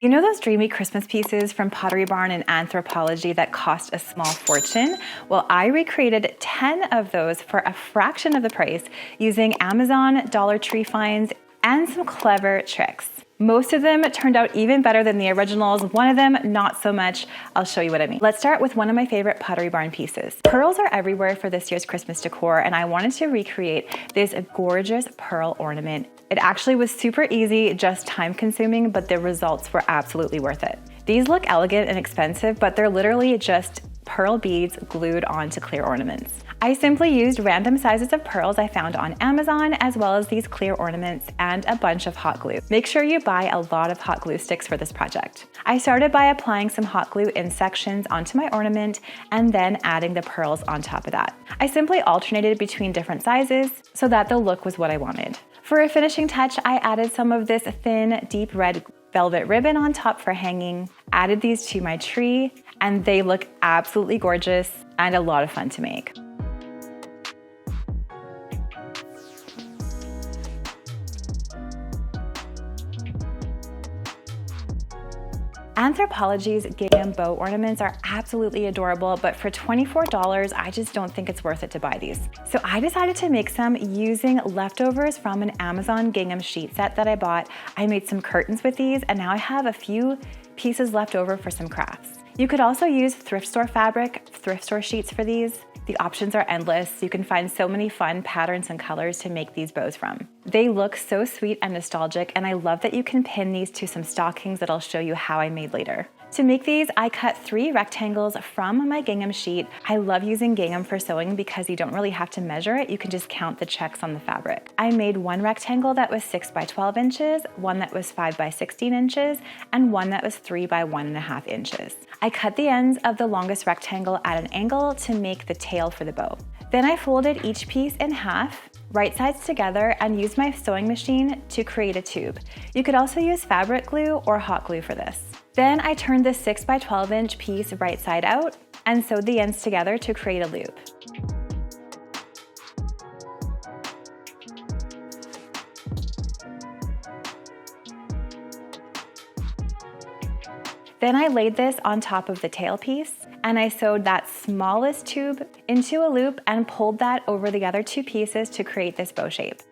You know those dreamy Christmas pieces from Pottery Barn and Anthropologie that cost a small fortune? Well, I recreated 10 of those for a fraction of the price using Amazon, Dollar Tree finds, and some clever tricks. Most of them turned out even better than the originals. One of them, not so much. I'll show you what I mean. Let's start with one of my favorite Pottery Barn pieces. Pearls are everywhere for this year's Christmas decor, and I wanted to recreate this gorgeous pearl ornament. It actually was super easy, just time consuming, but the results were absolutely worth it. These look elegant and expensive, but they're literally just pearl beads glued onto clear ornaments. I simply used random sizes of pearls I found on Amazon, as well as these clear ornaments and a bunch of hot glue. Make sure you buy a lot of hot glue sticks for this project. I started by applying some hot glue in sections onto my ornament and then adding the pearls on top of that. I simply alternated between different sizes so that the look was what I wanted. For a finishing touch, I added some of this thin, deep red velvet ribbon on top for hanging, added these to my tree, and they look absolutely gorgeous and a lot of fun to make. Anthropologie's gingham bow ornaments are absolutely adorable, but for $24, I just don't think it's worth it to buy these. So I decided to make some using leftovers from an Amazon gingham sheet set that I bought. I made some curtains with these, and now I have a few pieces left over for some crafts. You could also use thrift store fabric, thrift store sheets for these. The options are endless. You can find so many fun patterns and colors to make these bows from. They look so sweet and nostalgic, and I love that you can pin these to some stockings that I'll show you how I made later. To make these, I cut 3 rectangles from my gingham sheet. I love using gingham for sewing because you don't really have to measure it. You can just count the checks on the fabric. I made one rectangle that was 6 by 12 inches, one that was 5 by 16 inches, and one that was 3 by 1.5 inches. I cut the ends of the longest rectangle at an angle to make the tail for the bow. Then I folded each piece in half, right sides together, and used my sewing machine to create a tube. You could also use fabric glue or hot glue for this. Then I turned this 6 by 12 inch piece right side out and sewed the ends together to create a loop. Then I laid this on top of the tail piece, and I sewed that smallest tube into a loop and pulled that over the other 2 pieces to create this bow shape.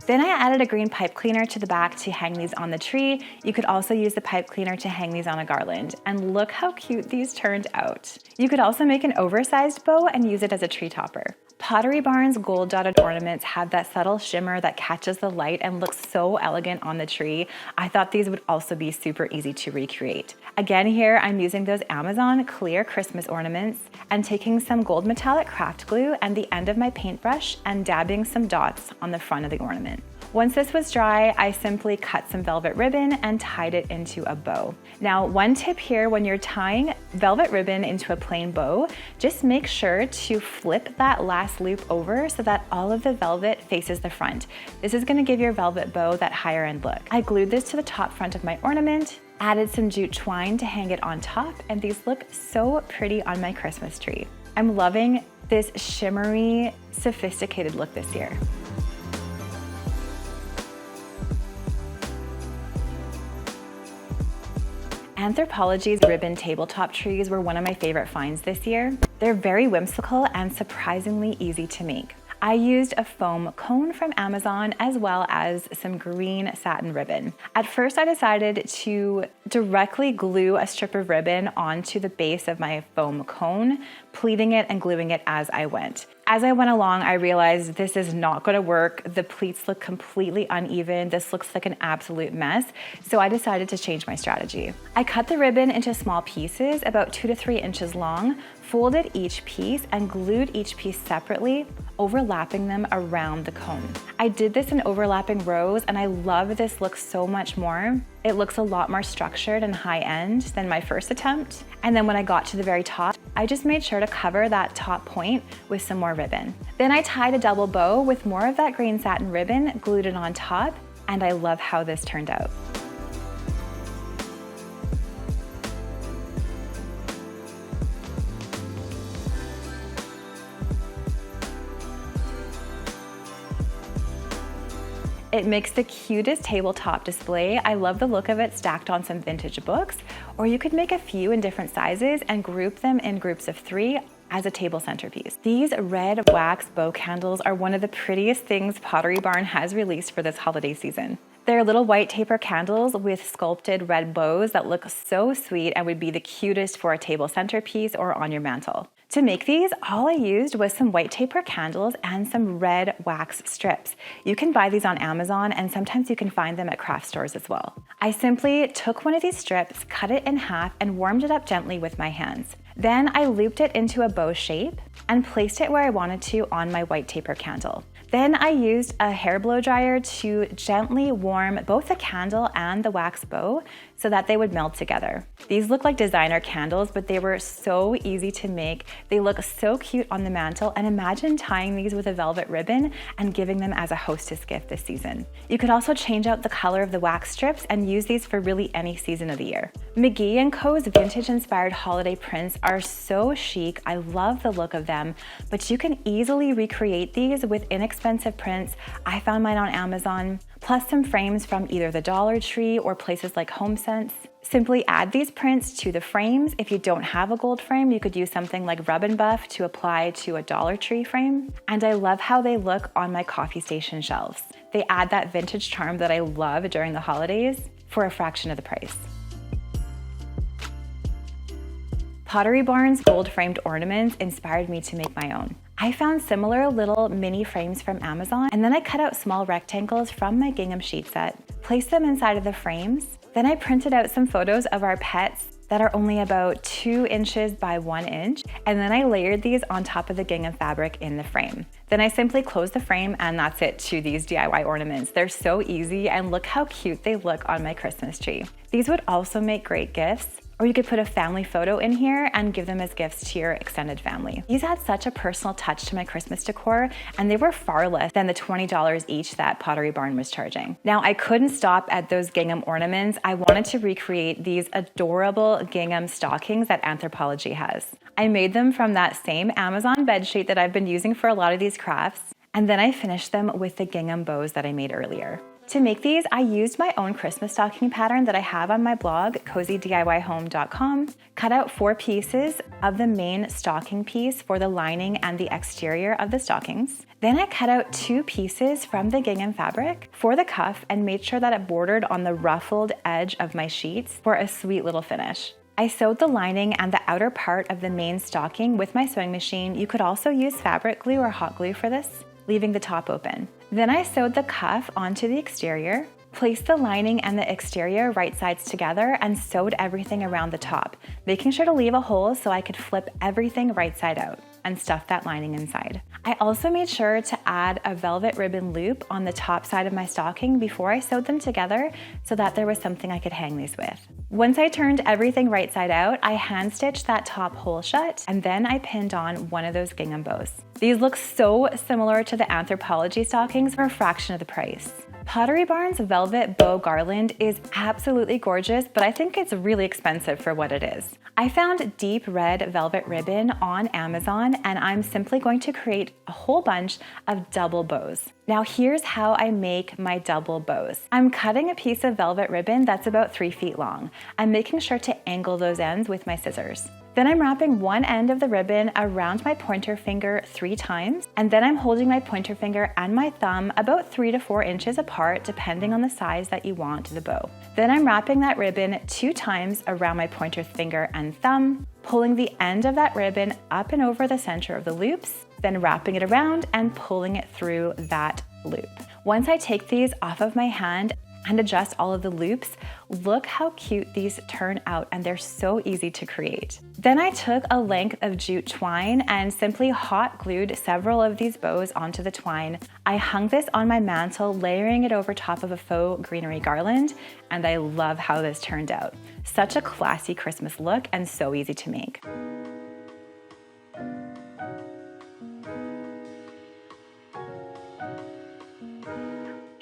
Then I added a green pipe cleaner to the back to hang these on the tree. You could also use the pipe cleaner to hang these on a garland. And look how cute these turned out. You could also make an oversized bow and use it as a tree topper. Pottery Barn's gold dotted ornaments have that subtle shimmer that catches the light and looks so elegant on the tree. I thought these would also be super easy to recreate. Again, here I'm using those Amazon clear Christmas ornaments and taking some gold metallic craft glue and the end of my paintbrush and dabbing some dots on the front of the ornament. Once this was dry, I simply cut some velvet ribbon and tied it into a bow. Now, one tip here when you're tying velvet ribbon into a plain bow, just make sure to flip that last loop over so that all of the velvet faces the front. This is gonna give your velvet bow that higher end look. I glued this to the top front of my ornament, added some jute twine to hang it on top, and these look so pretty on my Christmas tree. I'm loving this shimmery, sophisticated look this year. Anthropologie's ribbon tabletop trees were one of my favorite finds this year. They're very whimsical and surprisingly easy to make. I used a foam cone from Amazon as well as some green satin ribbon. At first I decided to directly glue a strip of ribbon onto the base of my foam cone, pleating it and gluing it as I went. As I went along, I realized this is not gonna work. The pleats look completely uneven. This looks like an absolute mess. So I decided to change my strategy. I cut the ribbon into small pieces, about 2 to 3 inches long, folded each piece and glued each piece separately, overlapping them around the cone. I did this in overlapping rows and I love this look so much more. It looks a lot more structured and high end than my first attempt. And then when I got to the very top, I just made sure to cover that top point with some more ribbon. Then I tied a double bow with more of that green satin ribbon, glued it on top, and I love how this turned out. It makes the cutest tabletop display. I love the look of it stacked on some vintage books, or you could make a few in different sizes and group them in groups of 3 as a table centerpiece. These red wax bow candles are one of the prettiest things Pottery Barn has released for this holiday season. They're little white taper candles with sculpted red bows that look so sweet and would be the cutest for a table centerpiece or on your mantle. To make these, all I used was some white taper candles and some red wax strips. You can buy these on Amazon, and sometimes you can find them at craft stores as well. I simply took one of these strips, cut it in half, and warmed it up gently with my hands. Then I looped it into a bow shape and placed it where I wanted to on my white taper candle. Then I used a hair blow dryer to gently warm both the candle and the wax bow so that they would melt together. These look like designer candles, but they were so easy to make. They look so cute on the mantle, and imagine tying these with a velvet ribbon and giving them as a hostess gift this season. You could also change out the color of the wax strips and use these for really any season of the year. McGee Co's vintage-inspired holiday prints are so chic. I love the look of them, but you can easily recreate these with inexpensive prints. I found mine on Amazon, plus some frames from either the Dollar Tree or places like HomeSense. Simply add these prints to the frames. If you don't have a gold frame, you could use something like Rub and Buff to apply to a Dollar Tree frame. And I love how they look on my coffee station shelves. They add that vintage charm that I love during the holidays for a fraction of the price. Pottery Barn's gold-framed ornaments inspired me to make my own. I found similar little mini frames from Amazon, and then I cut out small rectangles from my gingham sheet set, placed them inside of the frames. Then I printed out some photos of our pets that are only about 2 inches by 1 inch, and then I layered these on top of the gingham fabric in the frame. Then I simply closed the frame, and that's it to these DIY ornaments. They're so easy, and look how cute they look on my Christmas tree. These would also make great gifts, or you could put a family photo in here and give them as gifts to your extended family. These had such a personal touch to my Christmas decor, and they were far less than the $20 each that Pottery Barn was charging. Now, I couldn't stop at those gingham ornaments. I wanted to recreate these adorable gingham stockings that Anthropologie has. I made them from that same Amazon bedsheet that I've been using for a lot of these crafts, and then I finished them with the gingham bows that I made earlier. To make these, I used my own Christmas stocking pattern that I have on my blog, cozydiyhome.com, cut out 4 pieces of the main stocking piece for the lining and the exterior of the stockings. Then I cut out 2 pieces from the gingham fabric for the cuff and made sure that it bordered on the ruffled edge of my sheets for a sweet little finish. I sewed the lining and the outer part of the main stocking with my sewing machine. You could also use fabric glue or hot glue for this, leaving the top open. Then I sewed the cuff onto the exterior, placed the lining and the exterior right sides together, and sewed everything around the top, making sure to leave a hole so I could flip everything right side out and stuff that lining inside. I also made sure to add a velvet ribbon loop on the top side of my stocking before I sewed them together so that there was something I could hang these with. Once I turned everything right side out, I hand stitched that top hole shut, and then I pinned on one of those gingham bows. These look so similar to the Anthropologie stockings for a fraction of the price. Pottery Barn's velvet bow garland is absolutely gorgeous, but I think it's really expensive for what it is. I found deep red velvet ribbon on Amazon, and I'm simply going to create a whole bunch of double bows. Now here's how I make my double bows. I'm cutting a piece of velvet ribbon that's about 3 feet long. I'm making sure to angle those ends with my scissors. Then I'm wrapping one end of the ribbon around my pointer finger 3 times, and then I'm holding my pointer finger and my thumb about 3 to 4 inches apart, depending on the size that you want the bow. Then I'm wrapping that ribbon 2 times around my pointer finger and thumb, pulling the end of that ribbon up and over the center of the loops, then wrapping it around and pulling it through that loop. Once I take these off of my hand and adjust all of the loops, look how cute these turn out, and they're so easy to create. Then I took a length of jute twine and simply hot glued several of these bows onto the twine. I hung this on my mantle, layering it over top of a faux greenery garland, and I love how this turned out. Such a classy Christmas look and so easy to make.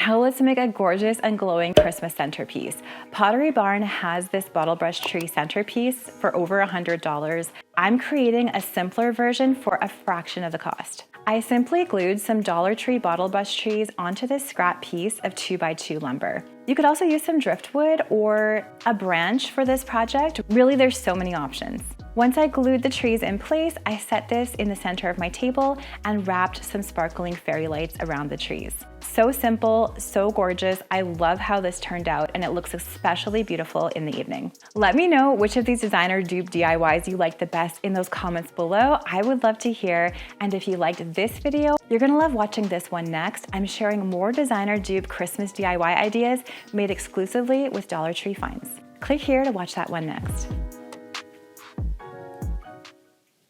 Now let's make a gorgeous and glowing Christmas centerpiece. Pottery Barn has this Bottlebrush tree centerpiece for over $100. I'm creating a simpler version for a fraction of the cost. I simply glued some Dollar Tree Bottlebrush trees onto this scrap piece of 2x2 lumber. You could also use some driftwood or a branch for this project. Really, there's so many options. Once I glued the trees in place, I set this in the center of my table and wrapped some sparkling fairy lights around the trees. So simple, so gorgeous. I love how this turned out, and it looks especially beautiful in the evening. Let me know which of these designer dupe DIYs you like the best in those comments below. I would love to hear. And if you liked this video, you're gonna love watching this one next. I'm sharing more designer dupe Christmas DIY ideas made exclusively with Dollar Tree finds. Click here to watch that one next.